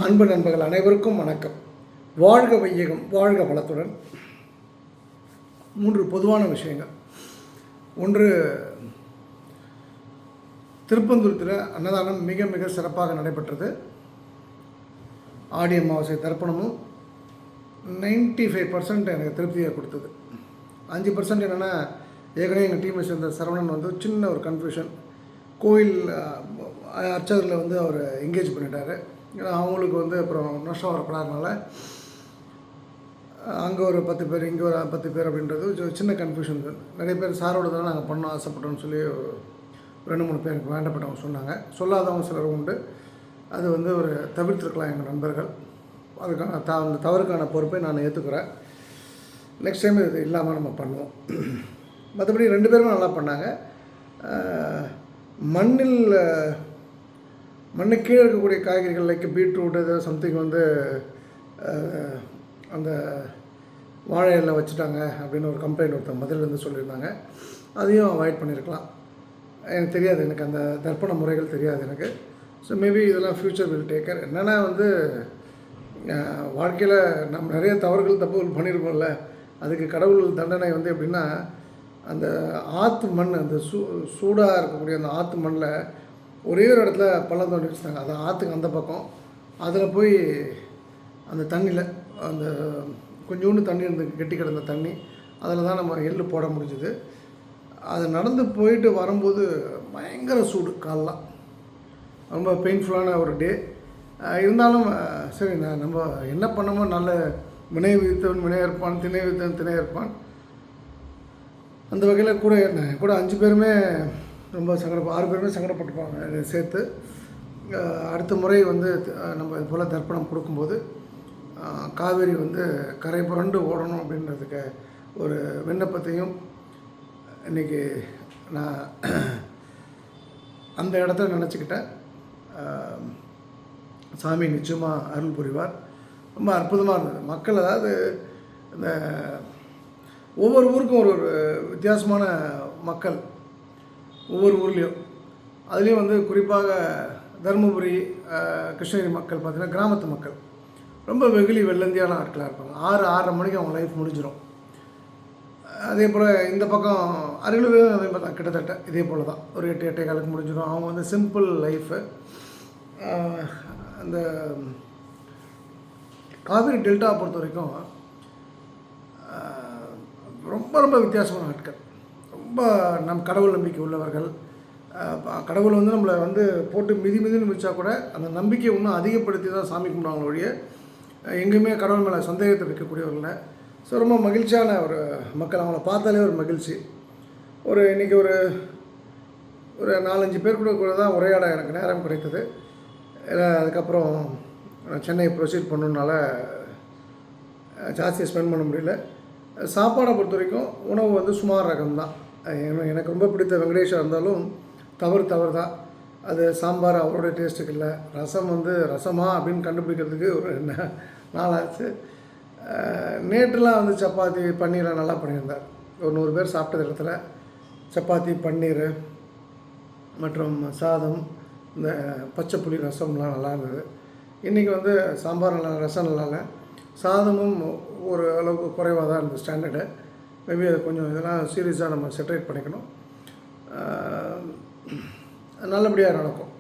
அன்பு நண்பர்கள் அனைவருக்கும் வணக்கம். வாழ்க வையகம், வாழ்க வளத்துடன். 3 பொதுவான விஷயங்கள். ஒன்று, திருப்பந்தூரத்தில் அன்னதானம் மிக மிக சிறப்பாக நடைபெற்றது. ஆடி அமாவாசை தர்ப்பணமும் 95% எனக்கு திருப்தியை கொடுத்தது. 5% என்னென்னா, ஏற்கனவே எங்கள் டீமை சேர்ந்த சரவணன் வந்து சின்ன ஒரு கன்ஃபியூஷன். கோயில் அர்ச்சகரில் அவர் என்கேஜ் பண்ணிட்டார். ஏன்னா அவங்களுக்கு அப்புறம் நஷ்டம் வரப்படாதனால அங்கே ஒரு 10 பேர், இங்கே ஒரு 10 பேர் அப்படின்றது சின்ன கன்ஃபியூஷன். நிறைய பேர் சாரோடு தான் நாங்கள் பண்ண ஆசைப்பட்டோம்னு சொல்லி 2-3 பேருக்கு வேண்டப்பட்டவங்க சொன்னாங்க. சொல்லாதவங்க சிலர் உண்டு. அது ஒரு தவிர்த்திருக்கலாம் எங்கள் நண்பர்கள். அதுக்கான அந்த தவறுக்கான பொறுப்பை நான் ஏற்றுக்கிறேன். நெக்ஸ்ட் டைம் இது இல்லாமல் நம்ம பண்ணுவோம். மற்றபடி 2 பேருமே நல்லா பண்ணாங்க. மண்ணு கீழே இருக்கக்கூடிய காய்கறிகள் லைக் பீட்ரூட் ஏதாவது சம்திங் அந்த வாழை இலை வச்சுட்டாங்க அப்படின்னு ஒரு கம்ப்ளைண்ட் ஒருத்தர் மதுரையிலேருந்து சொல்லியிருந்தாங்க. அதையும் அவாய்ட் பண்ணியிருக்கலாம். எனக்கு தெரியாது, எனக்கு அந்த தர்ப்பண முறைகள் தெரியாது எனக்கு. ஸோ மேபி இதெல்லாம் ஃப்யூச்சர் வில் டேக்கர். என்னென்னா வாழ்க்கையில் நம்ம நிறைய தப்புகள் பண்ணியிருக்கோம்ல, அதுக்கு கடவுள் தண்டனை எப்படின்னா, அந்த ஆற்று மண், அந்த சூடாக இருக்கக்கூடிய அந்த ஆற்று மண்ணில் ஒரே ஒரு இடத்துல பள்ளம் தோண்டி வச்சுட்டாங்க. அது ஆற்றுக்கு அந்த பக்கம். அதில் போய் அந்த தண்ணியில் அந்த கொஞ்சோண்டு தண்ணி கெட்டி கிடந்த தண்ணி, அதில் தான் நம்ம எள்ளு போட முடிஞ்சுது. அது நடந்து போயிட்டு வரும்போது பயங்கர சூடு, காலெலாம் ரொம்ப பெயின்ஃபுல்லான ஒரு டே. இருந்தாலும் சரி, நம்ம என்ன பண்ணமோ, நல்ல வினை வித்தவன் வினை இருப்பான், திணை வித்தவன் திணை இருப்பான். அந்த வகையில் கூட 5 பேருமே ரொம்ப 6 பேருமே சங்கடப்பட்டுப்பாங்க. இதை சேர்த்து அடுத்த முறை நம்ம இது போல் தர்ப்பணம் கொடுக்கும்போது காவேரி கரை புரண்டு ஓடணும் அப்படின்றதுக்கு ஒரு விண்ணப்பத்தையும் இன்றைக்கி நான் அந்த இடத்துல நினச்சிக்கிட்டேன். சாமி நிச்சயமாக அருள் புரிவார். ரொம்ப அற்புதமாக இருந்தது. மக்கள் இந்த ஒவ்வொரு ஊருக்கும் ஒரு வித்தியாசமான மக்கள், ஒவ்வொரு ஊர்லேயும். அதுலேயும் குறிப்பாக தருமபுரி, கிருஷ்ணகிரி மக்கள் பார்த்திங்கன்னா கிராமத்து மக்கள் ரொம்ப வெகுளி வெள்ளந்தியான ஆட்களாக இருப்பாங்க. 6-6:30 மணிக்கு அவங்க லைஃப் முடிஞ்சிடும். அதே போல் இந்த பக்கம் அரியலூர் அதே மாதிரி தான், கிட்டத்தட்ட இதே போல் தான். ஒரு 8-8:15 முடிஞ்சிடும். அவங்க சிம்பிள் லைஃபு. அந்த காவிரி டெல்டாவை பொறுத்த வரைக்கும் ரொம்ப ரொம்ப வித்தியாசமான ஆட்கள். ரொம்ப கடவுள் நம்பிக்கை உள்ளவர்கள். கடவுள் நம்மளை போட்டு மிதின்னு மிதிச்சா கூட அந்த நம்பிக்கையை இன்னும் அதிகப்படுத்தி தான் சாமி கும்பிடுவாங்க ஒழிய எங்கேயுமே கடவுள் மேலே சந்தேகத்தை வைக்கக்கூடியவர்கள். ஸோ ரொம்ப மகிழ்ச்சியான ஒரு மக்கள். அவங்கள பார்த்தாலே ஒரு மகிழ்ச்சி. இன்றைக்கி ஒரு 4-5 பேர் கூட தான் உரையாட எனக்கு நேரம் கிடைத்தது. அதுக்கப்புறம் சென்னை ப்ரொசீட் பண்ணணுனால ஜாஸ்தியாக ஸ்பெண்ட் பண்ண முடியல. சாப்பாடை பொறுத்த வரைக்கும் உணவு சுமார் ரகம் தான். எனக்கு ரொம்ப பிடித்த வெங்கடேஷாக இருந்தாலும் தவறு தான். அது சாம்பார் அவரோட டேஸ்ட்டுக்கு இல்லை. ரசம் ரசமா அப்படின்னு கண்டுபிடிக்கிறதுக்கு ஒரு நாளாச்சு. நேற்றுலாம் சப்பாத்தி பன்னீரை நல்லா பண்ணியிருந்தார். ஒரு 100 பேர் சாப்பிட்டது இடத்துல சப்பாத்தி, பன்னீர் மற்றும் சாதம், இந்த பச்சை புளி ரசம்லாம் நல்லா இருந்தது. இன்றைக்கி சாம்பார் நல்லா, ரசம் நல்லா இல்லை. சாதமும் ஒரு அளவுக்கு குறைவாக தான் இருந்தது ஸ்டாண்டர்டு. மேபி அது கொஞ்சம் இதெல்லாம் சீரியஸாக நம்ம செப்பரேட் பண்ணிக்கணும். நல்லபடியாக நடக்கும்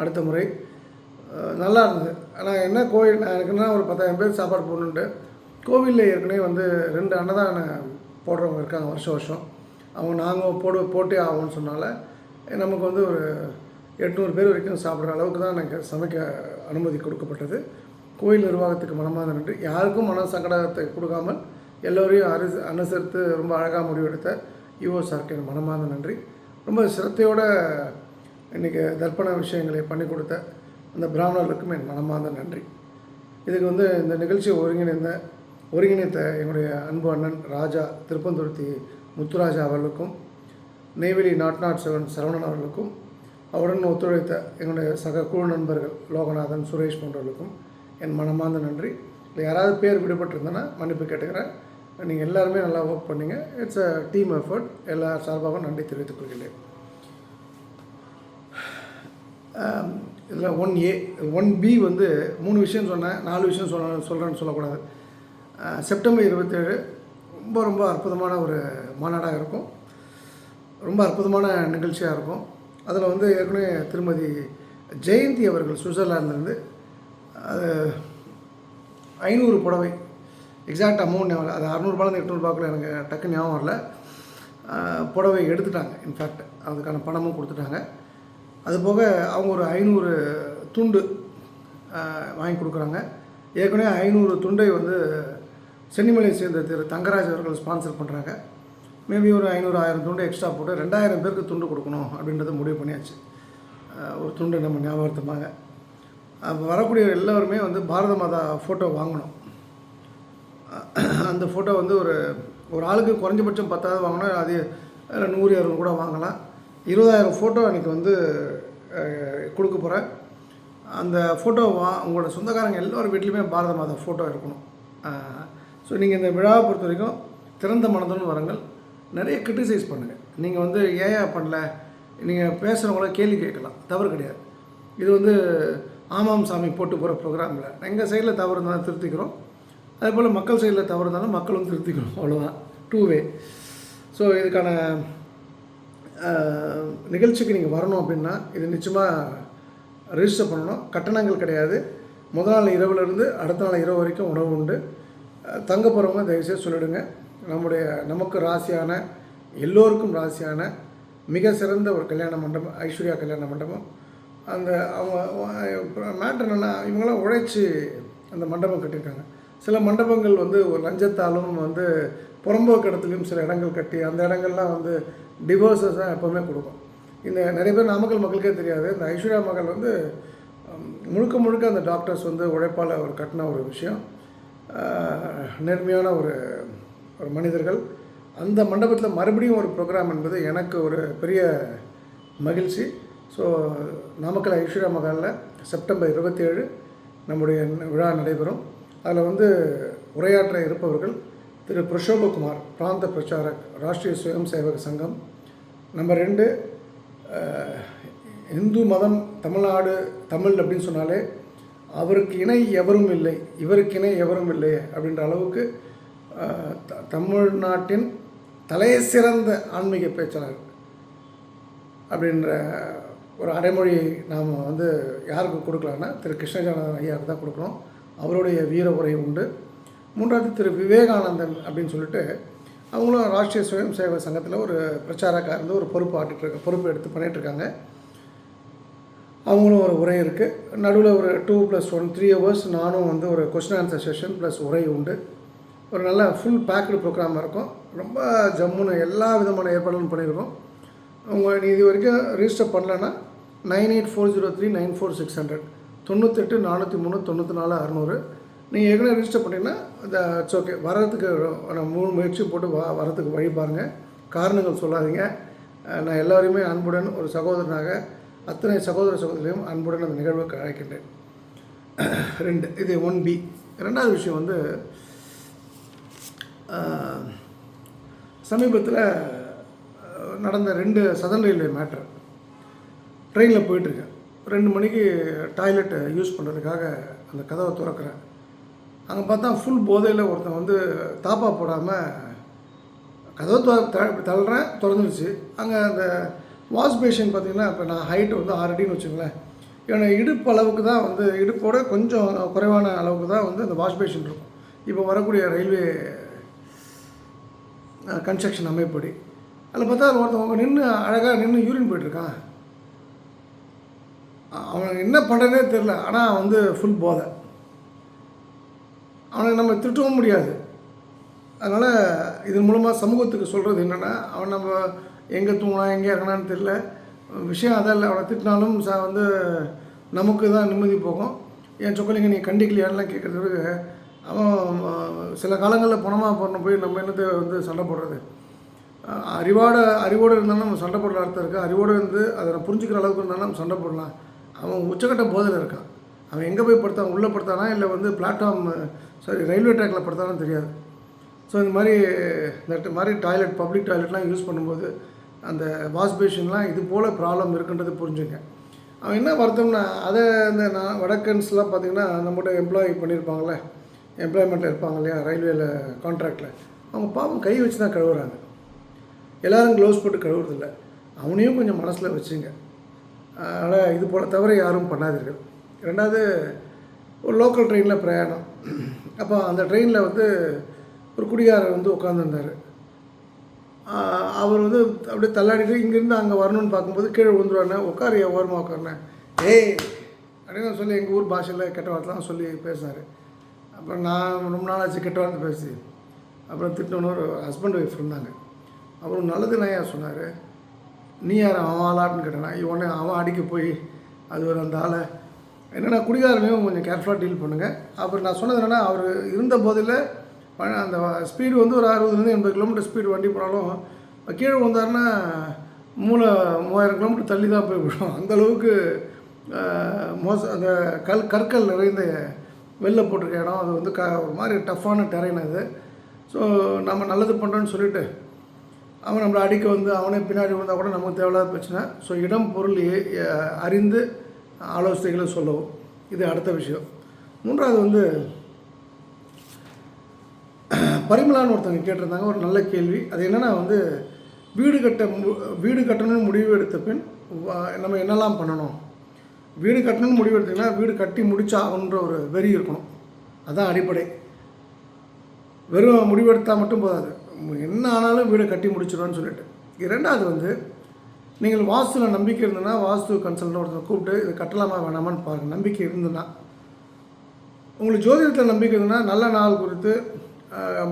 அடுத்த முறை. நல்லா இருந்தது. ஆனால் என்ன கோயில், எனக்குன்னா ஒரு 10,000 பேர் சாப்பாடு போடணுன்ட்டு கோவிலில் ஏற்கனவே 2 அன்னதானம் போடுறவங்க இருக்காங்க வருஷம். அவங்க நாங்கள் போட்டே ஆகும்னு சொன்னால நமக்கு ஒரு 800 பேர் வரைக்கும் சாப்பிட்ற அளவுக்கு தான் எனக்கு சமைக்க அனுமதி கொடுக்கப்பட்டது. கோயில் நிர்வாகத்துக்கு மனமார்ந்த நன்றி. யாருக்கும் மன சங்கடத்தை கொடுக்காமல் எல்லோரையும் அனுசரித்து ரொம்ப அழகாக முடிவெடுத்த யுவோ சாருக்கு என் மனமார்ந்த நன்றி. ரொம்ப சிரத்தையோடு இன்றைக்கி தர்ப்பண விஷயங்களை பண்ணி கொடுத்த அந்த பிராமணர்களுக்கும் என் மனமார்ந்த நன்றி. இதுக்கு இந்த நிகழ்ச்சியை ஒருங்கிணைத்த என்னுடைய அன்பு அண்ணன் ராஜா, திருப்பந்துருத்தி முத்துராஜா அவர்களுக்கும், நெய்வேலி 007 சரவணன் அவர்களுக்கும், அவருடன் ஒத்துழைத்த எங்களுடைய சக குழு நண்பர்கள் லோகநாதன், சுரேஷ் போன்றவர்களுக்கும் என் மனமார்ந்த நன்றி. இல்லை யாராவது பேர் விடுபட்டிருந்தேன்னா மன்னிப்பு கேட்டுக்கிறேன். நீங்கள் எல்லாருமே நல்லா ஒர்க் பண்ணிங்க. It's a team effort. எல்லா சார்பாகவும் நன்றி தெரிவித்துக் கொள்கிறேன். இதில் 1A 1B வந்து 3 விஷயம் சொன்னேன், 4 விஷயம் சொல்கிறேன்னு சொல்லக்கூடாது. செப்டம்பர் 27 ரொம்ப ரொம்ப அற்புதமான ஒரு மாநாடாக இருக்கும். ரொம்ப அற்புதமான நிகழ்ச்சியாக இருக்கும். அதில் வந்து ஏற்கனவே திருமதி ஜெயந்தி அவர்கள் சுவிட்சர்லாந்துலேருந்து அது 500 புடவை, எக்ஸாக்ட் அமௌண்ட் ஞாபகம், அது 600 800 எனக்கு டக்கு ஞாபகம் வரல. புடவை எடுத்துட்டாங்க. இன்ஃபேக்ட் அதுக்கான பணமும் கொடுத்துட்டாங்க. அதுபோக அவங்க ஒரு 500 துண்டு வாங்கி கொடுக்குறாங்க. ஏற்கனவே 500 துண்டை வந்து சென்னிமலையை சேர்ந்த திரு தங்கராஜ் அவர்கள் ஸ்பான்சர் பண்ணுறாங்க. மேபி ஒரு 500 1000 துண்டு எக்ஸ்ட்ரா போட்டு 2000 பேருக்கு துண்டு கொடுக்கணும் அப்படின்றத முடிவு பண்ணியாச்சு. ஒரு துண்டு நம்ம ஞாபகமாக. அப்போ வரக்கூடிய எல்லோருமே வந்து பாரத மாதா ஃபோட்டோ வாங்கணும். அந்த ஃபோட்டோ வந்து ஒரு ஆளுக்கு குறைஞ்சபட்சம் 10 வாங்கினா அது 100 200 கூட வாங்கலாம். 20,000 ஃபோட்டோ அன்றைக்கி வந்து கொடுக்க போகிறேன். அந்த ஃபோட்டோ உங்களோட சொந்தக்காரங்க எல்லோரும் வீட்லேயுமே பாரத மாதா ஃபோட்டோ இருக்கணும். ஸோ நீங்கள் இந்த விழாவை பொறுத்த வரைக்கும் திறந்த மனதுடன் வரங்கள். நிறைய கிரிட்டிசைஸ் பண்ணுங்கள். நீங்கள் வந்து ஏன் பண்ணல, நீங்கள் பேசுகிறவங்கள கேள்வி கேட்கலாம், தவறு கிடையாது. இது வந்து ஆமாம் சாமி போட்டு போகிற ப்ரோக்ராமில் எங்கள் சைடில் தவறு இருந்தாலும் திருத்திக்கிறோம். அதேபோல் மக்கள் சைடில் தவறு இருந்தாலும் மக்களும் திருத்திக்கிறோம். அவ்வளோதான், 2 வே. ஸோ இதுக்கான நிகழ்ச்சிக்கு நீங்கள் வரணும் அப்படின்னா இது நிச்சயமாக ரெஜிஸ்டர் பண்ணணும். கட்டணங்கள் கிடையாது. முதல் நாள் இரவுலேருந்து அடுத்த நாள் இரவு வரைக்கும் உணவு உண்டு. தங்க போகிறவங்க தயவுசெய்து சொல்லிவிடுங்க. நமக்கு ராசியான, எல்லோருக்கும் ராசியான மிக சிறந்த ஒரு கல்யாண மண்டபம், ஐஸ்வர்யா கல்யாண மண்டபம். அந்த அவங்க மேட்ரு என்னென்னா, இவங்களாம் உழைச்சி அந்த மண்டபம் கட்டியிருக்காங்க. சில மண்டபங்கள் வந்து ஒரு லஞ்சத்தாலும் வந்து புறம்போக்கு இடத்துலையும் சில இடங்கள் கட்டி அந்த இடங்கள்லாம் வந்து டிவோர்ஸஸ் தான் எப்போவுமே கொடுக்கும். இந்த நிறைய பேர் நாமக்கல் மக்களுக்கே தெரியாது. இந்த ஐஸ்வர்யா மகள் வந்து முழுக்க முழுக்க அந்த டாக்டர்ஸ் வந்து உழைப்பால் ஒரு கட்டின ஒரு விஷயம். நேர்மையான ஒரு மனிதர்கள். அந்த மண்டபத்தில் மறுபடியும் ஒரு ப்ரோக்ராம் என்பது எனக்கு ஒரு பெரிய மகிழ்ச்சி. ஸோ நாமக்கல் ஐஸ்வர்யா மகாலில் செப்டம்பர் 27 நம்முடைய விழா நடைபெறும். அதில் வந்து உரையாற்ற இருப்பவர்கள் திரு பிரஷோபகுமார், பிராந்த பிரச்சாரக், ராஷ்ட்ரிய சுயம் சேவக சங்கம். நம்பர் 2, இந்து மதம் தமிழ்நாடு, தமிழ் அப்படின்னு சொன்னாலே அவருக்கு இணை எவரும் இல்லை, இவருக்கு இணை எவரும் இல்லை அப்படின்ற அளவுக்கு தமிழ்நாட்டின் தலையை சிறந்த ஆன்மீக பேச்சாளர் அப்படின்ற ஒரு அடைமொழி நாம் வந்து யாருக்கு கொடுக்கலான்னா திரு கிருஷ்ணஜானந்தன் ஐயாவுக்கு தான் கொடுக்குறோம். அவருடைய வீர உரை உண்டு. 3வது திரு விவேகானந்தன் அப்படின்னு சொல்லிட்டு அவங்களும் ராஷ்ட்ரிய சுயம் சேவக சங்கத்தில் ஒரு பிரச்சாரக்காக இருந்து ஒரு பொறுப்பு எடுத்து பண்ணிகிட்ருக்காங்க. அவங்களும் ஒரு உரை இருக்குது. நடுவில் ஒரு 2+1 3 hours நானும் வந்து ஒரு கொஸ்டின் ஆன்சர் செஷன் ப்ளஸ் உரை உண்டு. ஒரு நல்ல ஃபுல் பேக்டு ப்ரோக்ராமாக இருக்கும். ரொம்ப ஜம்முன்னு எல்லா விதமான ஏற்பாடுகளும் பண்ணியிருக்கோம். நீ இது வரைக்கும் ரிஜிஸ்டர் பண்ணலன்னா 9840394600 98 403 94 600. நீங்கள் ஏற்கனவே ரிஜிஸ்டர் பண்ணிங்கன்னா இட்ஸ் ஓகே. வரதுக்கு நான் 3 முயற்சி போட்டு வரதுக்கு வழி பாருங்கள். காரணங்கள் சொல்லாதீங்க. நான் எல்லோரையுமே அன்புடன் ஒரு சகோதரனாக அத்தனை சகோதர சகோதரியும் அன்புடன் அந்த நிகழ்வுக்கு அழைக்கின்றேன். 2 இது 1B. 2வது விஷயம் வந்து சமீபத்தில் நடந்த 2 சதர்ன் ரயில்வே மேட்ரு. ட்ரெயினில் போயிட்டுருக்கேன். 2 மணிக்கு டாய்லெட்டை யூஸ் பண்ணுறதுக்காக அந்த கதவை திறக்கிறேன். அங்கே பார்த்தா ஃபுல் போதையில் ஒருத்தன் வந்து தாப்பா போடாமல் கதவை தள்ளுறேன், திறந்துருச்சு. அங்கே அந்த வாஷ் பேஷன் பார்த்திங்கன்னா, இப்போ நான் ஹைட்டு வந்து 6 அடின்னு வச்சுங்களேன். ஏன்னா இடுப்பு அளவுக்கு தான் வந்து, இடுப்போட கொஞ்சம் குறைவான அளவுக்கு தான் வந்து அந்த வாஷ் பேஷன் இருக்கும். இப்போ வரக்கூடிய ரயில்வே கன்ஸ்ட்ரக்ஷன் அமைப்படி அதில் பார்த்தா ஒருத்தவங்க நின்று அழகாக நின்று யூரின் போய்ட்டுருக்கான். அவனுக்கு என்ன பண்ணுறதே தெரில. ஆனால் வந்து ஃபுல் போதை. அவனுக்கு நம்ம திட்டவும் முடியாது. அதனால் இதன் மூலமாக சமூகத்துக்கு சொல்கிறது என்னென்னா, அவன் நம்ம எங்கே தூங்கினா எங்கே இறங்கினான்னு தெரில. விஷயம் அதான் இல்லை. அவனை திட்டினாலும் வந்து நமக்கு தான் நிம்மதி போகும். என் சொக்கலிங்க நீ கண்டிக்கலையான்லாம் கேட்குறதுக்கு அவன் சில காலங்களில் பணமாக போய் நம்ம என்னத்தை வந்து சண்டை போடுறது. அறிவோடு இருந்தாலும் நம்ம சண்டை போடுற அர்த்தம் இருக்குது. அறிவோடு இருந்து அதை நான் புரிஞ்சுக்கிற அளவுக்கு இருந்தாலும் நம்ம சண்டை போடலாம். அவன் உச்சக்கட்ட போதையில் இருக்கான். அவன் எங்கே போய் படுத்தான், உள்ளே படுத்தானா இல்லை வந்து பிளாட்ஃபார்ம் ரயில்வே ட்ராக்கில் படுத்தானு தெரியாது. ஸோ இந்த மாதிரி டாய்லெட், பப்ளிக் டாய்லெட்லாம் யூஸ் பண்ணும்போது அந்த வாஷ் பேஷன்லாம் இது போல் ப்ராப்ளம் இருக்குன்றது புரிஞ்சுங்க. அவன் என்ன வருத்தம்னா அதை இந்த வடக்கன்ஸ்லாம் பார்த்திங்கன்னா நம்மகிட்ட எம்ப்ளாயி பண்ணியிருப்பாங்களே, எம்ப்ளாய்மெண்ட்டில் இருப்பாங்க இல்லையா, ரயில்வேல கான்ட்ராக்டில், அவங்க பாவம் கை வச்சு தான் கழுவுறாங்க. எல்லோரும் க்ளவுஸ் போட்டு கழுவுறதில்ல. அவனையும் கொஞ்சம் மனசில் வச்சுங்க. அதனால் இது போல் தவிர யாரும் பண்ணாதீர்கள். ரெண்டாவது, ஒரு லோக்கல் ட்ரெயினில் பிரயாணம். அப்போ அந்த ட்ரெயினில் வந்து ஒரு குடிகாரர் வந்து உட்காந்துருந்தார். அவர் வந்து அப்படியே தள்ளாடிட்டு இங்கேருந்து அங்கே வரணும்னு பார்க்கும்போது கீழே விழுந்துருவானே, உட்காரியா ஓரமாக உட்காருனேன், ஏய் அப்படின்னு சொல்லி எங்கள் ஊர் பாஷையில் கெட்ட வார்த்தைலாம் சொல்லி பேசினார். அப்புறம் நான் ரொம்ப நாள் ஆச்சு கெட்ட வார்த்தை பேசி. அப்புறம் திட்டணும். ஒரு ஹஸ்பண்ட் ஒய்ஃப் இருந்தாங்க. அப்புறம் நல்லது நான் ஏன் சொன்னார், நீ யார் அவன் ஆளாட்டுன்னு கேட்டேன்னா, இவனே அவன் அடிக்க போய் அது ஒரு அந்த ஆளை என்னென்னா குடிகாரனையும் கொஞ்சம் கேர்ஃபுல்லாக டீல் பண்ணுங்கள். அப்புறம் நான் சொன்னது என்னென்னா, அவர் இருந்த போதில் அந்த ஸ்பீடு வந்து ஒரு 60-80 கிலோமீட்டர் ஸ்பீடு வண்டி போனாலும் கீழே வந்தாருன்னா 3000 கிலோமீட்டர் தள்ளி தான் போய் விடும். அந்தளவுக்கு அந்த கற்கள் நிறைந்த வெளில போட்டிருக்க இடம். அது வந்து ஒரு மாதிரி டஃப்பான டெரைன் அது. ஸோ நம்ம நல்லது பண்ணுறோன்னு சொல்லிவிட்டு அவன் நம்மளை அடிக்க வந்து அவனே பின்னாடி வந்தால் கூட நமக்கு தேவையில்லாத பிரச்சனை. ஸோ இடம் பொருள் அறிந்து ஆலோசனைகளை சொல்லவும், இது அடுத்த விஷயம். மூன்றாவது வந்து பரிமளான்னு ஒருத்தவங்க கேட்டிருந்தாங்க ஒரு நல்ல கேள்வி. அது என்னென்னா வந்து வீடு கட்டணும்னு முடிவு எடுத்த பின் நம்ம என்னெல்லாம் பண்ணணும். வீடு கட்டணும்னு முடிவு எடுத்திங்கன்னா வீடு கட்டி முடிச்சாகணுன்ற ஒரு வெறி இருக்கணும். அதுதான் அடிப்படை. வெறும் முடிவெடுத்தால் மட்டும் போதாது, என்ன ஆனாலும் வீடை கட்டி முடிச்சிடுவான்னு சொல்லிட்டு. இரண்டாவது வந்து நீங்கள் வாஸ்துவில் நம்பிக்கை இருந்ததுன்னா வாஸ்து கன்சல்ட்னு ஒருத்தர் கூப்பிட்டு இது கட்டலாமா வேணாமான்னு பாருங்கள். நம்பிக்கை இருந்ததுன்னா, உங்களுக்கு ஜோதிடத்தில் நம்பிக்கை இருந்ததுன்னா நல்ல நாள் குறித்து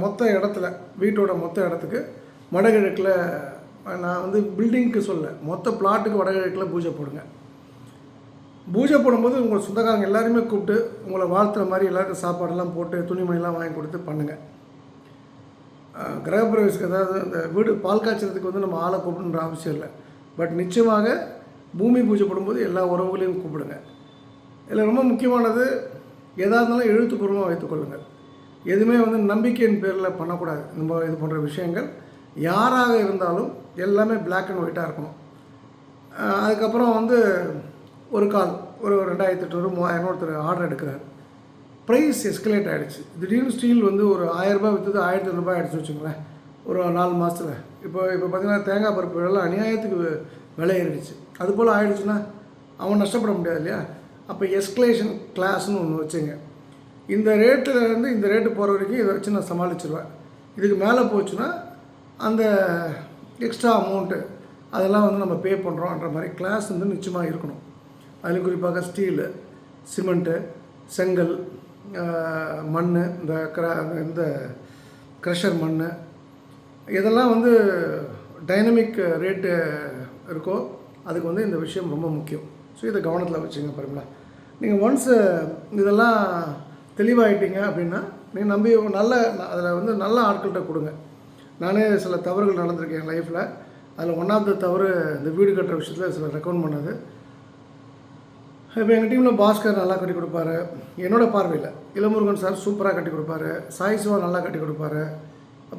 மொத்த இடத்துல வீட்டோட மொத்த இடத்துக்கு வடகிழக்கில், நான் வந்து பில்டிங்க்கு சொல்ல, மொத்த பிளாட்டுக்கு வடகிழக்கில் பூஜை போடுங்க. பூஜை போடும்போது உங்கள் சொந்தக்காரங்க எல்லாருமே கூப்பிட்டு உங்களை வாழ்த்துற மாதிரி எல்லாருக்கும் சாப்பாடெல்லாம் போட்டு துணிமணிலாம் வாங்கி கொடுத்து பண்ணுங்கள். கிரகப்பிரவேசத்துக்கு அதாவது அந்த வீடு பால் காய்ச்சறதுக்கு வந்து நம்ம ஆளை கூப்பிடுன்ற அவசியம் இல்லை. பட் நிச்சயமாக பூமி பூஜை போடும்போது எல்லா உறவுகளையும் கூப்பிடுங்க. இதில் ரொம்ப முக்கியமானது, எதாக இருந்தாலும் எழுத்துப்பூர்வமாக வைத்துக்கொள்ளுங்கள். எதுவுமே வந்து நம்பிக்கையின் பேரில் பண்ணக்கூடாது. நம்ம இது போன்ற விஷயங்கள் யாராக இருந்தாலும் எல்லாமே பிளாக் அண்ட் ஒயிட்டாக இருக்கணும். அதுக்கப்புறம் வந்து ஒரு கால் ஒரு 2800 3000 ஒருத்தர் ஆர்டர் எடுக்கிறார். ப்ரைஸ் எஸ்கலேட் ஆகிடுச்சு. திடீர்னு ஸ்டீல் வந்து ஒரு 1000 ரூபாய் விற்றது 1500 ரூபாய் ஆகிடுச்சு வச்சுங்களேன், ஒரு 4 மாதத்தில். இப்போ பார்த்திங்கன்னா தேங்காய் பருப்பு எல்லாம் அநியாயத்துக்கு விலை ஏறிடுச்சு. அதுபோல் ஆகிடுச்சுன்னா அவன் நஷ்டப்பட முடியாது இல்லையா. அப்போ எஸ்கலேஷன் கிளாஸ்னு ஒன்று வச்சுங்க. இந்த ரேட்டிலேருந்து இந்த ரேட்டு போகிற வரைக்கும் இதை வச்சு நான் சமாளிச்சிருவேன். இதுக்கு மேலே போச்சுன்னா அந்த எக்ஸ்ட்ரா அமௌண்ட்டு அதெல்லாம் வந்து நம்ம பே பண்ணுறோன்ற மாதிரி கிளாஸ் வந்து நிச்சயமாக இருக்கணும். அதில் குறிப்பாக ஸ்டீலு, சிமெண்ட்டு, செங்கல், மண், இந்த க்ரஷர் மண், இதெல்லாம் வந்து டைனமிக் ரேட்டு இருக்கோ அதுக்கு வந்து இந்த விஷயம் ரொம்ப முக்கியம். ஸோ இதை கவனத்தில் வச்சுங்க. பரிமளா, நீங்கள் ஒன்ஸு இதெல்லாம் தெளிவாகிட்டீங்க அப்படின்னா நீங்கள் நம்பி நல்ல அதில் வந்து நல்ல ஆட்கள்கிட்ட கொடுங்க. நானே சில தவறுகள் நடந்திருக்கேன் என் லைஃப்பில். அதில் ஒன்றாவது தவறு இந்த வீடு கட்டுற விஷயத்தில் சில ரெக்கமெண்ட் பண்ணது. இப்போ எங்கள் டீமில் பாஸ்கர் நல்லா கட்டி கொடுப்பாரு என்னோடய பார்வையில், இளமுருகன் சார் சூப்பராக கட்டி கொடுப்பாரு, சாய் சிவா நல்லா கட்டி கொடுப்பாரு,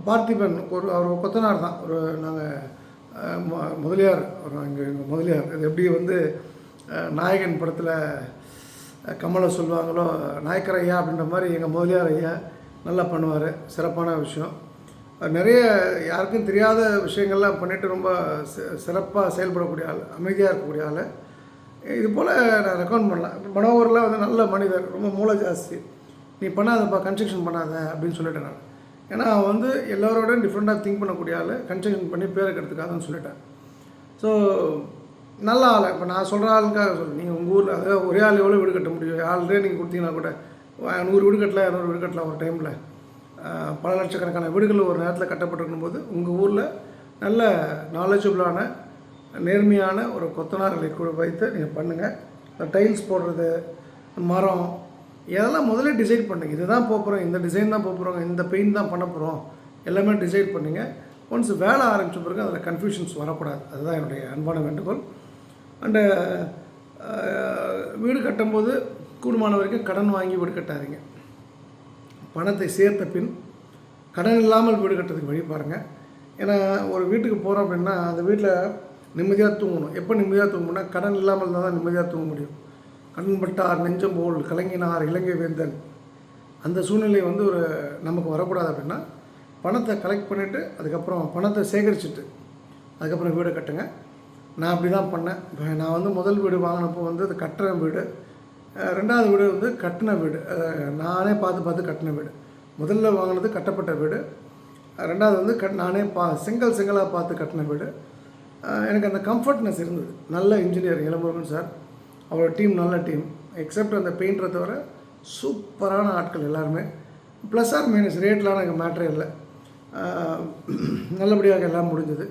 பார்த்திபன் அவர் கொத்தனார் தான், ஒரு நாங்கள் முதலியார், ஒரு எங்கள் முதலியார். இது எப்படி வந்து நாயகன் படத்தில் கமலை சொல்லுவாங்களோ நாயக்கர் ஐயா அப்படின்ற மாதிரி எங்கள் முதலியார் ஐயா நல்லா பண்ணுவார். சிறப்பான விஷயம். நிறைய யாருக்கும் தெரியாத விஷயங்கள்லாம் பண்ணிவிட்டு ரொம்ப சிறப்பாக செயல்படக்கூடிய ஆள், அமைதியாக இருக்கக்கூடிய ஆள். இது போல் நான் ரெக்கமெண்ட் பண்ணலாம். மனோகரில் வந்து நல்ல மனிதர், ரொம்ப மூளை ஜாஸ்தி. நீ பண்ணாதப்பா, கன்ஸ்ட்ரக்ஷன் பண்ணாத அப்படின்னு சொல்லிட்டேன் நான். ஏன்னா அவன் வந்து எல்லோரோட டிஃப்ரெண்ட்டாக திங்க் பண்ணக்கூடிய ஆள், கன்ஸ்ட்ரக்ஷன் பண்ணி பேரை கெடுத்துக்காதுன்னு சொல்லிட்டேன். ஸோ நல்ல ஆள். இப்போ நான் சொல்கிற ஆளுக்காக சொல்லு, நீங்கள் உங்கள் ஊரில் அதாவது ஒரே ஆள் எவ்வளோ வீடு கட்ட முடியும்? ஆல்ரெடி நீங்கள் கொடுத்தீங்கன்னா கூட 100 வீடு கட்டலாம், 200 வீடு கட்டலாம். ஒரு டைமில் பல லட்சக்கணக்கான வீடுகள் ஒரு நேரத்தில் கட்டப்பட்டிருக்கும் போது உங்கள் ஊரில் நல்ல நாலேஜபிளான நேர்மையான ஒரு கொத்தனார்களை வைத்து நீங்கள் பண்ணுங்கள். டைல்ஸ் போடுறது, மரம், இதெல்லாம் முதல்ல டிசைட் பண்ணுங்கள். இதுதான் போகிறோம், இந்த டிசைன் தான் போகிறோம், இந்த பெயிண்ட் தான் பண்ண போகிறோம், எல்லாமே டிசைட் பண்ணுங்கள். ஒன்ஸ் வேலை ஆரம்பித்த பிறகு அதில் கன்ஃபியூஷன்ஸ் வரக்கூடாது. அதுதான் என்னுடைய அன்பான வேண்டுகோள். அண்டு வீடு கட்டும்போது கூடுமான வரைக்கும் கடன் வாங்கி வீடு கட்டாதீங்க. பணத்தை சேர்த்த பின் கடன் இல்லாமல் வீடு கட்டுறதுக்கு வழி பாருங்கள். ஏன்னா ஒரு வீட்டுக்கு போகிறோம் அப்படின்னா அந்த வீட்டில் நிம்மதியாக தூங்கணும். எப்போ நிம்மதியாக தூங்கணும்னா கடன் இல்லாமல் இருந்தால் தான் நிம்மதியாக தூங்க முடியும். கடன் பட்டார் நெஞ்சம் போல் கலங்கினார் இலங்கை வேந்தன். அந்த சூழ்நிலை வந்து ஒரு நமக்கு வரக்கூடாது அப்படின்னா பணத்தை கலெக்ட் பண்ணிவிட்டு அதுக்கப்புறம் பணத்தை சேகரிச்சுட்டு அதுக்கப்புறம் வீடு கட்டுங்க. நான் அப்படி தான் பண்ணேன். இப்போ நான் வந்து முதல் வீடு வாங்கினப்போ வந்து அது கட்டுற வீடு, ரெண்டாவது வீடு வந்து கட்டின வீடு, நானே பார்த்து கட்டின வீடு. முதல்ல வாங்கினது கட்டப்பட்ட வீடு, ரெண்டாவது வந்து நானே செங்கலாக பார்த்து கட்டின வீடு. எனக்கு அந்த கம்ஃபர்ட்னஸ் இருந்தது. நல்ல இன்ஜினியர் இளமுருகன் சார், அவரோட டீம் நல்ல டீம். எக்ஸப்ட் அந்த பெயிண்டரை தவிர சூப்பரான ஆட்கள் எல்லாருமே. ப்ளஸ் ஆர் மைனஸ் ரேட்லாம் எனக்கு மேட்ரே இல்லை. நல்லபடியாக எல்லாம் முடிஞ்சது.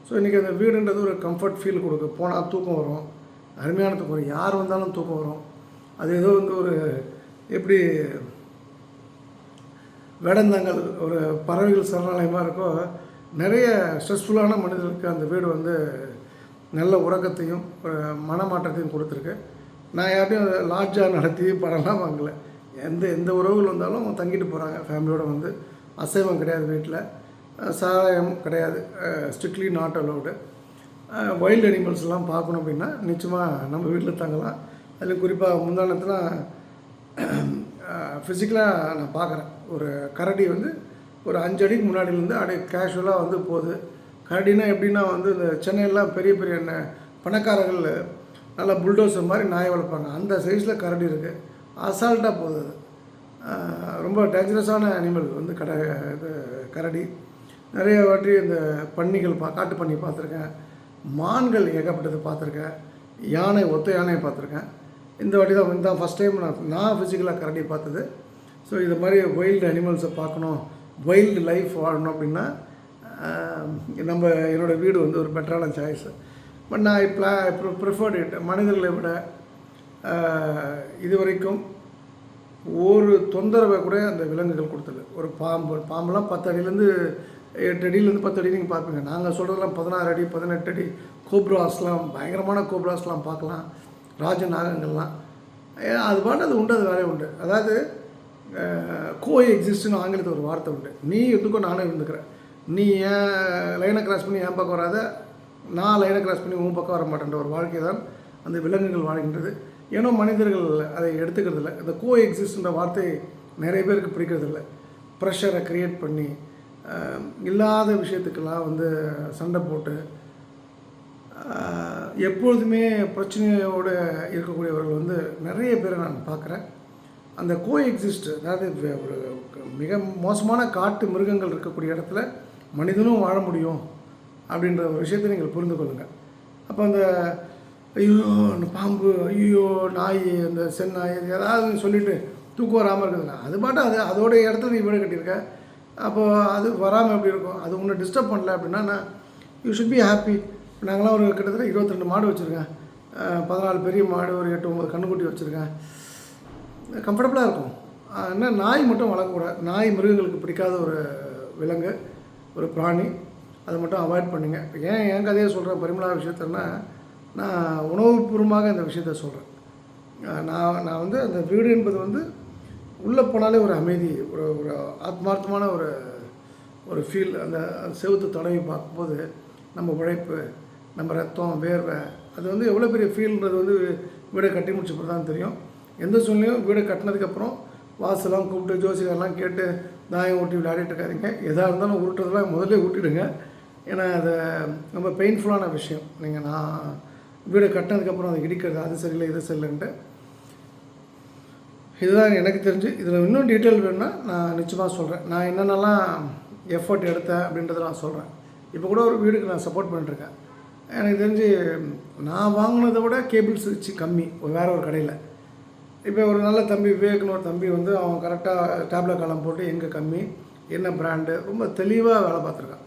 ஸோ இன்றைக்கி அந்த வீடுன்றது ஒரு கம்ஃபர்ட் ஃபீல் கொடுக்கும். போனால் தூக்கம் வரும், அருமையான தூக்கம் வரும், யார் வந்தாலும் தூக்கம் வரும். அது ஏதோ வந்து ஒரு எப்படி வேடந்தாங்கல் ஒரு பறவைகள் சரணாலயமாக இருக்கோ, நிறைய ஸ்ட்ரெஸ்ஃபுல்லான மனிதர்களுக்கு அந்த வீடு வந்து நல்ல உறக்கத்தையும் மனமாற்றத்தையும் கொடுத்துருக்கு. நான் யார்ட்டையும் லாட்ஜாக நடத்தி படம்லாம் வாங்கலை. எந்த உறவுகள் வந்தாலும் தங்கிட்டு போகிறாங்க ஃபேமிலியோடு வந்து. அசைவம் கிடையாது வீட்டில், சாராயம் கிடையாது, ஸ்ட்ரிக்ட்லி நாட் அலவுடு. வைல்டு அனிமல்ஸ்லாம் பார்க்கணும் அப்படின்னா நிச்சயமாக நம்ம வீட்டில் தங்கலாம். அதில் குறிப்பாக முந்தானத்தில் ஃபிசிக்கலாக நான் பார்க்குறேன். ஒரு கரடி வந்து ஒரு 5 அடிக்கு முன்னாடியிலேருந்து அப்படியே கேஷுவலாக வந்து போகுது. கரடினா எப்படின்னா வந்து இந்த சென்னையெல்லாம் பெரிய பெரிய பணக்காரர்கள் நல்லா புல்டோசர் மாதிரி நாயை வளர்ப்பாங்க, அந்த சைஸில் கரடி இருக்குது. அசால்ட்டாக போகுது. அது ரொம்ப டேஞ்சரஸான அனிமல் வந்து இது கரடி. நிறைய வாட்டி இந்த பன்னிகள் காட்டு பன்னி பார்த்துருக்கேன், மான்கள் ஏகப்பட்டது பார்த்துருக்கேன், ஒத்த யானையை பார்த்துருக்கேன். இந்த வாட்டி தான் ஃபஸ்ட் டைம் நான் ஃபிசிக்கலாக கரடி பார்த்தது. ஸோ இது மாதிரி வைல்டு அனிமல்ஸை பார்க்கணும், வைல்டு லைஃப் வாழணும் அப்படின்னா என்னோடய வீடு வந்து ஒரு பெட்டரான சாய்ஸு. பட் நான் ப்ரிஃபர்ட் இட். மனிதர்களை விட இது வரைக்கும் ஒரு தொந்தரவை கூட அந்த விலங்குகள் கொடுத்தது. ஒரு பாம்பெலாம் 10 அடியிலேருந்து 8 அடியிலேருந்து 10 அடி நீங்கள் பார்ப்பீங்க. நாங்கள் சொல்கிறதெல்லாம் 16 அடி 18 அடி கோப்ராஸ்லாம், பயங்கரமான கோப்ராஸ்லாம் பார்க்கலாம், ராஜநாகங்கள்லாம். அது பாட்டு அது உண்டு, அது வேலையை உண்டு. அதாவது கோ எக்ஸிஸ்ட்னு ஆங்கிலத்தில் ஒரு வார்த்தை உண்டு. நீ இருந்துக்கோ நானே இருந்துக்கிறேன், நீ ஏன் லைனை கிராஸ் பண்ணி என் பக்கம் வராத, நான் லைனை கிராஸ் பண்ணி உன் பக்கம் வர மாட்டேன்ற ஒரு வாழ்க்கை தான் அந்த விலங்குகள் வாழ்கின்றது. ஏன்னா மனிதர்கள் அதை எடுத்துக்கிறதில்ல. இந்த கோ எக்ஸிஸ்ட்ன்ற வார்த்தை நிறைய பேருக்கு பிடிக்கிறதில்ல. ப்ரெஷரை க்ரியேட் பண்ணி இல்லாத விஷயத்துக்கெல்லாம் வந்து சண்டை போட்டு எப்பொழுதுமே பிரச்சனையோடு இருக்கக்கூடியவர்கள் வந்து நிறைய பேரை நான் பார்க்குறேன். அந்த கோ எக்ஸிஸ்ட், அதாவது ஒரு மிக மோசமான காட்டு மிருகங்கள் இருக்கக்கூடிய இடத்துல மனிதனும் வாழ முடியும் அப்படின்ற ஒரு விஷயத்தை நீங்கள் புரிந்து கொள்ளுங்கள். அப்போ அந்த ஐயோ அந்த பாம்பு, ஐயோ நாய், அந்த செந்நாய் ஏதாவது சொல்லிவிட்டு தூக்கம் வராமல் இருக்குதுங்க, அது பாட்டு அதோடைய இடத்துல நீ வீடு கட்டியிருக்க, அப்போது அது வராமல் எப்படி இருக்கும்? அது ஒன்று டிஸ்டர்ப் பண்ணல அப்படின்னா நான் யூ ஷுட் பி ஹாப்பி. நாங்களாம் ஒரு கிட்டத்தட்ட 22 மாடு வச்சுருக்கேன், 14 பெரிய மாடு, ஒரு 8-9 கண்ணுக்குட்டி வச்சுருக்கேன். கம்ஃபர்டபுளாக இருக்கும். என்ன நாய் மட்டும் வளர்க்கக்கூடாது. நாய் மிருகங்களுக்கு பிடிக்காத ஒரு விலங்கு, ஒரு பிராணி. அதை மட்டும் அவாய்ட் பண்ணுங்கள். இப்போ என் கதையை சொல்கிறேன் பரிமளா விஷயத்தன்னா, நான் உணவுபூர்வமாக இந்த விஷயத்த சொல்கிறேன். நான் வந்து அந்த வீடு என்பது வந்து உள்ளே போனாலே ஒரு அமைதி, ஒரு ஆத்மார்த்தமான ஒரு ஃபீல். அந்த செவுத்து தடவி பார்க்கும்போது நம்ம உழைப்பு, நம்ம ரத்தம், வேர்வை, அது வந்து எவ்வளோ பெரிய ஃபீல்ன்றது வந்து வீடை கட்டி முடிச்சப்போ தான் தெரியும். எந்த சூழ்நிலையும் வீடை கட்டினதுக்கப்புறம் வாசலாம் கூப்பிட்டு ஜோசிகர்லாம் கேட்டு தாயம் ஊட்டி விளையாடிட்டு இருக்காதிங்க. எதாக இருந்தாலும் உருட்டுறதுலாம் முதல்ல ஊட்டிடுங்க. ஏன்னா அது ரொம்ப பெயின்ஃபுல்லான விஷயம். நான் வீடை கட்டினதுக்கப்புறம் அதை இடிக்கிறது, அது சரியில்லை இது சரியில்லைன்ட்டு. இதுதான் எனக்கு தெரிஞ்சு. இதில் இன்னும் டீட்டெயில் வேணும்னா நான் நிச்சயமாக சொல்கிறேன். நான் என்னென்னலாம் எஃபர்ட் எடுத்தேன் அப்படின்றத நான் சொல்கிறேன். இப்போ கூட ஒரு வீடுக்கு நான் சப்போர்ட் பண்ணிட்டுருக்கேன். எனக்கு தெரிஞ்சு நான் வாங்கினதை விட கேபிள் சுவிட்ச் கம்மி வேறு ஒரு கடையில். இப்போ ஒரு நல்ல தம்பி விவேக்னு ஒரு தம்பி வந்து அவன் கரெக்டாக டேப்லெட் காலம் போட்டு எங்கே கம்மி, என்ன பிராண்டு, ரொம்ப தெளிவாக வேலை பார்த்துருக்கான்.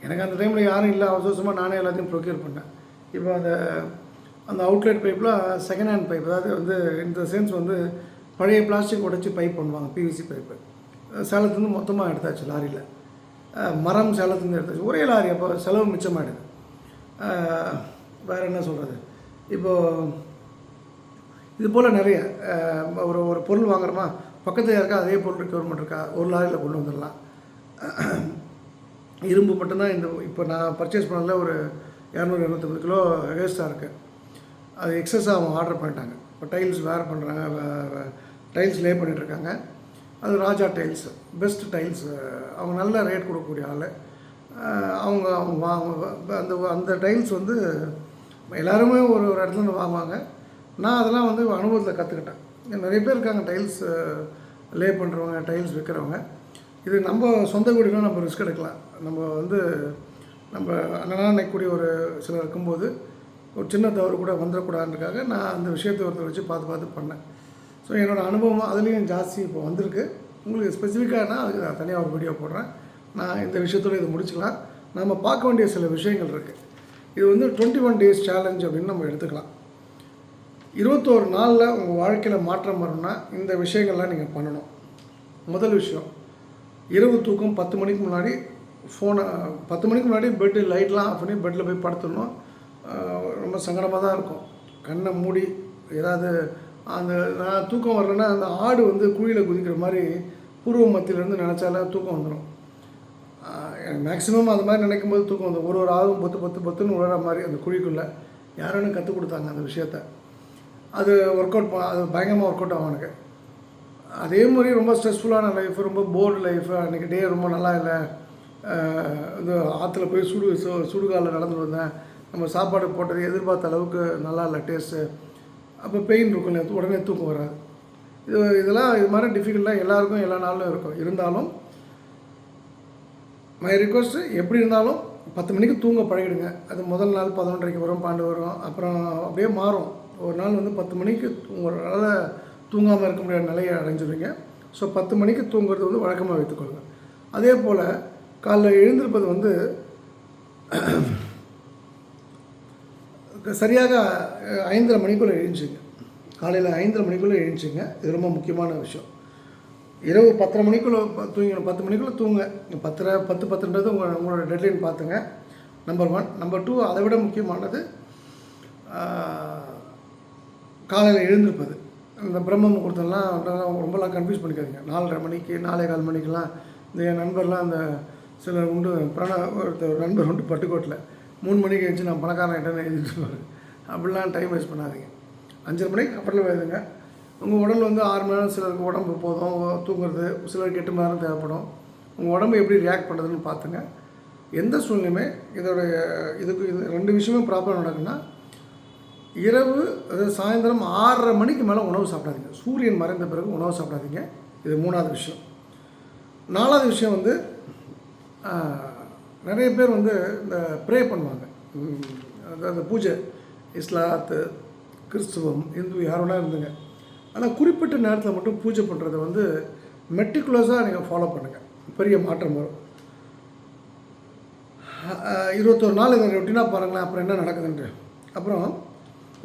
எனக்கு அந்த டைமில் யாரும் இல்லை, அவசரமாக நானே எல்லாத்தையும் ப்ரொக்யூர் பண்ணேன். இப்போ அந்த அவுட்லெட் பைப்பில் செகண்ட் ஹேண்ட் பைப், அதாவது வந்து இந்த சென்ஸ் வந்து பழைய பிளாஸ்டிக் உடைச்சி பைப் பண்ணுவாங்க, பிவிசி பைப்பு. சேலத்துலேருந்து மொத்தமாக எடுத்தாச்சு லாரியில். மரம் சேலத்துலேருந்து எடுத்தாச்சு, ஒரே லாரி. அப்போ செலவு மிச்சமாகிடுது. வேறு என்ன சொல்கிறது, இப்போது இது போல் நிறைய ஒரு பொருள் வாங்குறோமா, பக்கத்தில் இருக்கா அதே பொருள் ரெக்யர்மெண்ட் இருக்கா, ஒரு லாரியில் கொண்டு வந்துடலாம். இரும்பு மட்டும்தான் இப்போ நான் பர்ச்சேஸ் பண்ணதில் ஒரு 200-250 கிலோ வேஸ்ட்டாக இருக்குது. அது எக்ஸஸாக அவங்க ஆர்டர் பண்ணிட்டாங்க. இப்போ டைல்ஸ் வேர் பண்ணுறாங்க, டைல்ஸ் லே பண்ணிகிட்ருக்காங்க. அது ராஜா டைல்ஸ், பெஸ்ட் டைல்ஸ். அவங்க நல்ல ரேட் கொடுக்கக்கூடிய ஆள். அவங்க அந்த அந்த டைல்ஸ் வந்து எல்லாருமே ஒரு இடத்துலேருந்து வாங்குவாங்க. நான் அதெல்லாம் வந்து அனுபவத்தில் கற்றுக்கிட்டேன். நிறைய பேர் இருக்காங்க டைல்ஸ் லே பண்ணுறவங்க, டைல்ஸ் விற்கிறவங்க. இது நம்ம சொந்த வீடுனா நம்ம ரிஸ்க் எடுக்கலாம். நம்ம வந்து நம்ம அண்ணனா நினைக்கக்கூடிய ஒரு சிலர் இருக்கும்போது ஒரு சின்ன தவறு கூட வந்துடக்கூடாதுன்றதுக்காக நான் அந்த விஷயத்தை ஒருத்தர் வச்சு பார்த்து பண்ணேன். ஸோ என்னோடய அனுபவம் அதுலேயும் ஜாஸ்தி இப்போ வந்திருக்கு. உங்களுக்கு ஸ்பெசிஃபிக்காகனா அதுக்கு நான் தனியாக ஒரு வீடியோ போடுறேன். நான் இந்த விஷயத்தோடு இதை முடிச்சுக்கலாம். நம்ம பார்க்க வேண்டிய சில விஷயங்கள் இருக்குது. இது வந்து 21 days சேலஞ்ச் அப்படின்னு நம்ம எடுத்துக்கலாம். 21 நாளில் உங்கள் வாழ்க்கையில் மாற்றம் வரணும்னா இந்த விஷயங்கள்லாம் நீங்கள் பண்ணணும். முதல் விஷயம், இரவு தூக்கம் 10 மணிக்கு முன்னாடி ஃபோனை 10 மணிக்கு முன்னாடி பெட்டு லைட்லாம் ஆஃப் பண்ணி பெட்டில் போய் படுத்துடணும். ரொம்ப சங்கடமாக தான் இருக்கும். கண்ணை மூடி ஏதாவது அந்த நான் தூக்கம் வரலன்னா அந்த ஆடு வந்து குழியில் குதிக்கிற மாதிரி பூர்வ மத்தியிலேருந்து நினச்சாலே தூக்கம் வந்துடும். எனக்கு மேக்ஸிமம் அந்த மாதிரி நினைக்கும் போது தூக்கம் வந்து ஒரு ஆளும் பொத்துன்னு உழற மாதிரி அந்த குழிக்குள்ளே யாரும் கற்றுக் கொடுத்தாங்க அந்த விஷயத்த. அது ஒர்க் அவுட் அது பயங்கரமாக ஒர்க் அவுட் ஆகும் எனக்கு. அதே மாதிரி ரொம்ப ஸ்ட்ரெஸ்ஃபுல்லான லைஃப், ரொம்ப போர்டு லைஃப், அன்றைக்கி டே ரொம்ப நல்லா இல்லை, இது ஆற்றுல போய் சுடுகாலில் நடந்து வந்தேன், நம்ம சாப்பாடு போட்டது எதிர்பார்த்த அளவுக்கு நல்லா இல்லை டேஸ்ட்டு, அப்போ பெயின் இருக்கும், உடனே தூக்கம் வராது. இதெல்லாம் இது மாதிரி டிஃபிகல்ட்டாக எல்லாருக்கும் எல்லா நாளும் இருக்கும். இருந்தாலும் மை ரிக்வஸ்ட்டு எப்படி இருந்தாலும் 10 மணிக்கு தூங்க பழகிடுங்க. அது முதல் நாள் 11:30 வரும், 12 வரும், அப்புறம் அப்படியே மாறும். ஒரு நாள் வந்து 10 மணிக்கு உங்களால் தூங்காமல் இருக்க முடியாத நிலையை அடைஞ்சிடுவீங்க. ஸோ 10 மணிக்கு தூங்குறது வந்து வழக்கமாக வைத்துக்கொள்ளுங்க. அதே போல் காலைல எழுந்திருப்பது வந்து சரியாக 5:30 மணிக்குள்ளே எழுந்துச்சிங்க. காலையில் 5:30 மணிக்குள்ளே எழுந்துச்சிங்க. இது ரொம்ப முக்கியமான விஷயம். இரவு 10:30 மணிக்குள்ளே தூங்கிடணும். 10 மணிக்குள்ளே தூங்க. 10:10:10ன்றது உங்களோட டெட்லைன் பார்த்துங்க. நம்பர் 1. நம்பர் 2, அதை விட முக்கியமானது காலையில் எழுந்திருப்பது. இந்த பிரம்ம முகூர்த்தம்லாம் ரொம்பலாம் கன்ஃபியூஸ் பண்ணிக்காதீங்க. 4:30 மணிக்கு 4:15 மணிக்கெலாம் இந்த என் நண்பர்லாம் அந்த சிலர் உண்டு. ஒரு நண்பர் உண்டு பட்டுக்கோட்டில் 3 மணிக்கு எழுந்துச்சு நான் பணக்காரன் ஆகிட்டேன்னு எழுதிட்டுருப்பாரு. அப்படிலாம் டைம் வேஸ்ட் பண்ணாதீங்க. 5:30 மணிக்கு அப்புறம் எழுதுங்க. உங்கள் உடல் வந்து 6 மணி நேரம் சிலருக்கு உடம்பு போதும் தூங்குறது, சிலருக்கு 8 மணி நேரம் தேவைப்படும். உங்கள் உடம்பு எப்படி ரியாக்ட் பண்ணுறதுன்னு பார்த்துங்க. எந்த சூழ்நிலையுமே இதுக்கு 2 விஷயமும் ப்ராப்பராக நடக்குன்னா, இரவு அதாவது சாயந்தரம் 6:30 மணிக்கு மேலே உணவு சாப்பிடாதீங்க. சூரியன் மறைந்த பிறகு உணவு சாப்பிடாதீங்க. இது 3வது விஷயம். 4வது விஷயம் வந்து நிறைய பேர் வந்து இந்த ப்ரே பண்ணுவாங்க. அதாவது பூஜை, இஸ்லாத்து, கிறிஸ்துவம், இந்து யாரோட இருந்துங்க. ஆனால் குறிப்பிட்ட நேரத்தில் மட்டும் பூஜை பண்ணுறதை வந்து மெட்டிகுலஸாக நீங்கள் ஃபாலோ பண்ணுங்கள். பெரிய மாற்றம் வரும். 21 நாள் இதை ரொட்டீனாக பாருங்களேன். அப்புறம் என்ன நடக்குதுன்ட்டு. அப்புறம்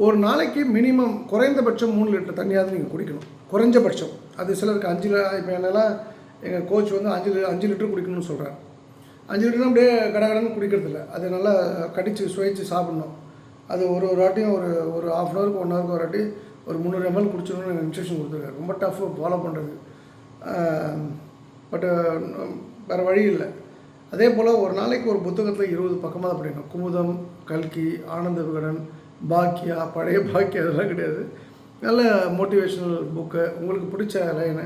ஒரு நாளைக்கு மினிமம் குறைந்தபட்சம் 3 லிட்டர் தண்ணியாவது நீங்கள் குடிக்கணும். குறைஞ்சபட்சம். அது சிலருக்கு 5 இப்போ என்னெல்லாம் எங்கள் கோச் வந்து 5 லிட்டர் குடிக்கணும்னு சொல்கிறார். 5 லிட்டர்னா அப்படியே கடகடன்னு குடிக்கிறதில்ல. அது நல்லா கடித்து சுவைச்சு சாப்பிட்ணும். அது ஒரு வாட்டியும் ஒரு ½ ஹவருக்கு 1 ஹவருக்கு ஒரு வாட்டி ஒரு 300 ml குடிச்சிடணும்னு இன்ஸ்ட்ரக்ஷன் கொடுத்துருக்காரு. ரொம்ப டஃப்பு ஃபாலோ பண்ணுறது. பட்டு வேறு வழி இல்லை. அதே போல் ஒரு நாளைக்கு ஒரு புத்தகத்தில் 20 பக்கமாக தான் படிக்கணும். குமுதம், கல்கி, ஆனந்த விகடன், பாக்கியா, பழைய பாக்கியா, அதெல்லாம் கிடையாது. நல்ல மோட்டிவேஷ்னல் புக்கு, உங்களுக்கு பிடிச்ச லைனு,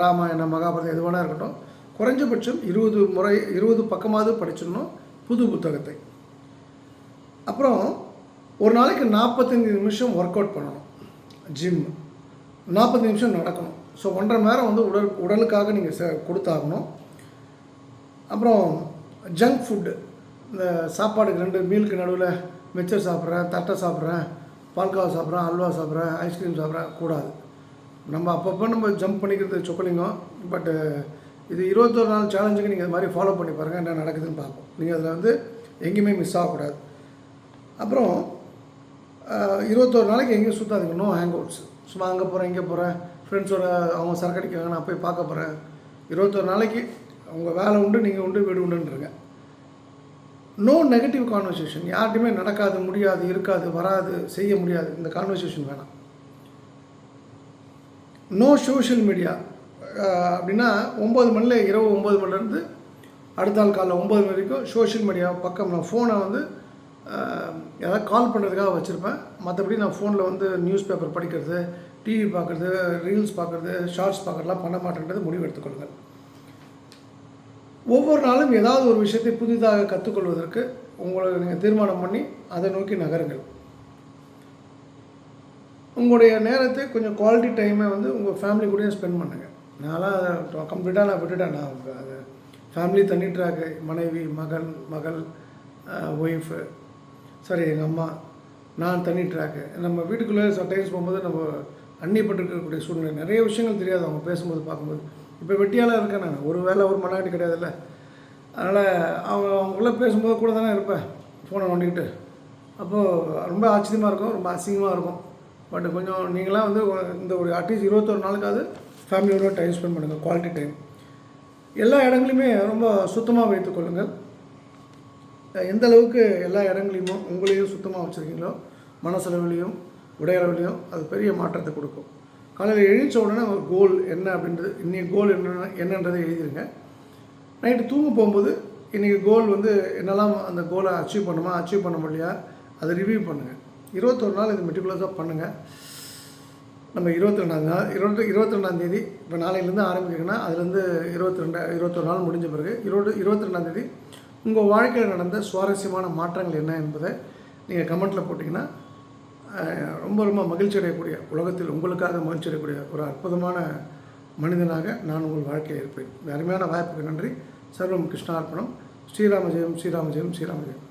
ராமாயணம், மகாபாரதம் எது வேணா இருக்கட்டும். குறைஞ்சபட்சம் 20 பக்கமாவது படிச்சிடணும் புது புத்தகத்தை. அப்புறம் ஒரு நாளைக்கு 45 நிமிஷம் ஒர்க் அவுட் பண்ணணும். ஜிம் 45 நிமிஷம் நடக்கணும். ஸோ 1.5 மணி நேரம் வந்து உடலுக்காக நீங்கள் கொடுத்தாகணும். அப்புறம் ஜங்க் ஃபுட்டு, இந்த சாப்பாடுக்கு 2 மீலுக்கு நடுவில் மிச்சர் சாப்பிட்றேன், தட்டை சாப்பிட்றேன், பால்காவா சாப்பிட்றேன், அல்வா சாப்பிட்றேன், ஐஸ்கிரீம் சாப்பிட்றேன் கூடாது. நம்ம அப்பப்போ நம்ம ஜம்ப் பண்ணிக்கிறது சொக்கலிங்கம். பட்டு இது 21 நாள் சேலஞ்சுக்கு நீங்கள் இது மாதிரி ஃபாலோ பண்ணி பாருங்கள், என்ன நடக்குதுன்னு பார்ப்போம். நீங்கள் அதில் வந்து எங்கேயுமே மிஸ் ஆகக்கூடாது. அப்புறம் 21 நாளைக்கு எங்கேயும் சுற்றாதீங்க. No hang outs. சும்மா அங்கே போகிறேன், இங்கே போகிறேன், ஃப்ரெண்ட்ஸோட அவங்க சரக்கடிக்காங்க, நான் போய் பார்க்க போகிறேன். 21 நாளைக்கு உங்கள் வேலை உண்டு, நீங்கள் உண்டு, வீடு உண்டுன்றங்க. No negative conversation. யார்கிட்டையுமே நடக்காது, முடியாது, இருக்காது, வராது, செய்ய முடியாது, இந்த கான்வர்சேஷன் வேணாம். No social media. அப்படின்னா 9 மணியில் இரவு 9 மணிலேருந்து அடுத்த நாள் காலைல 9 மணி வரைக்கும் சோஷியல் மீடியா பக்கம் ஃபோனை வந்து ஏதாவது கால் பண்ணுறதுக்காக வச்சுருப்பேன். மற்றபடி நான் ஃபோனில் வந்து நியூஸ் பேப்பர் படிக்கிறது, டிவி பார்க்குறது, ரீல்ஸ் பார்க்குறது, ஷார்ட்ஸ் பார்க்குறதுலாம் பண்ண மாட்டேன்றது முடிவு எடுத்துக்கொள்ளுங்கள். ஒவ்வொரு நாளும் ஏதாவது ஒரு விஷயத்தை புதிதாக கற்றுக்கொள்வதற்கு உங்களை நீங்கள் தீர்மானம் பண்ணி அதை நோக்கி நகருங்கள். உங்களுடைய நேரத்தை கொஞ்சம் குவாலிட்டி டைமை வந்து உங்கள் ஃபேமிலி கூடயும் ஸ்பெண்ட் பண்ணுங்கள். நான்லாம் கம்ப்ளீட்டாக விட்டுட்டேன். நான் அது ஃபேமிலி தனி ட்ராக்கு, மனைவி, மகள், ஒய்ஃபு, எங்கள் அம்மா, நான் தனி ட்ராக்கு. நம்ம வீட்டுக்குள்ளே சம்டைம்ஸ் போகும்போது நம்ம அந்நியப்பட்டிருக்கக்கூடிய சூழ்நிலை, நிறைய விஷயங்கள் தெரியாது அவங்க பேசும்போது பார்க்கும்போது. இப்போ வெட்டியாலாம் இருக்கேன் நான், ஒரு வேலை ஒரு மண்ணாடி கிடையாதுல்ல. அதனால் அவங்களுக்குள்ளே பேசும்போது கூட தானே இருப்பேன் ஃபோனை நோண்டிக்கிட்டு. அப்போது ரொம்ப ஆச்சரியமாக இருக்கும், ரொம்ப அசிங்கமாக இருக்கும். பட் கொஞ்சம் நீங்களாம் வந்து இந்த ஒரு அட்லீஸ்ட் 21 நாளுக்காவது ஃபேமிலியோட டைம் ஸ்பெண்ட் பண்ணுங்கள், குவாலிட்டி டைம். எல்லா இடங்களையுமே ரொம்ப சுத்தமாக வைத்துக்கொள்ளுங்கள். எந்த அளவுக்கு எல்லா இடங்களையுமோ உங்களையும் சுத்தமாக வச்சுருக்கீங்களோ, மனசளவுலேயும் உடையளவுலேயும் அது பெரிய மாற்றத்தை கொடுக்கும். காலையில் எழுந்த உடனே ஒரு கோல் என்ன அப்படின்றது, இன்றைக்கி கோல் என்னன்றதை எழுதிருங்க. நைட்டு தூங்க போகும்போது இன்றைக்கி கோல் வந்து என்னெல்லாம் அந்த கோலை அச்சீவ் பண்ண முடியலையா அதை ரிவ்யூ பண்ணுங்கள். 21 நாள் இது மெட்டிகுலஸாக பண்ணுங்கள். நம்ம 22 இப்போ நாளையிலேருந்து ஆரம்பிக்கிறீங்கன்னா அதுலேருந்து 21 நாள் முடிஞ்ச பிறகு 22 உங்கள் வாழ்க்கையில் நடந்த சுவாரஸ்யமான மாற்றங்கள் என்ன என்பதை நீங்கள் கமெண்ட்டில் போட்டிங்கன்னா ரொம்ப ரொம்ப மகிழ்ச்சி அடையக்கூடிய, உலகத்தில் உங்களுக்காக மகிழ்ச்சி அடையக்கூடிய ஒரு அற்புதமான மனிதனாக நான் உங்கள் வாழ்க்கையில் இருப்பேன். அருமையான வாய்ப்புக்கு நன்றி. சர்வம் கிருஷ்ணார்ப்பணம். ஸ்ரீராம ஜெயம், ஸ்ரீராம ஜெயம், ஸ்ரீராம ஜெயம்.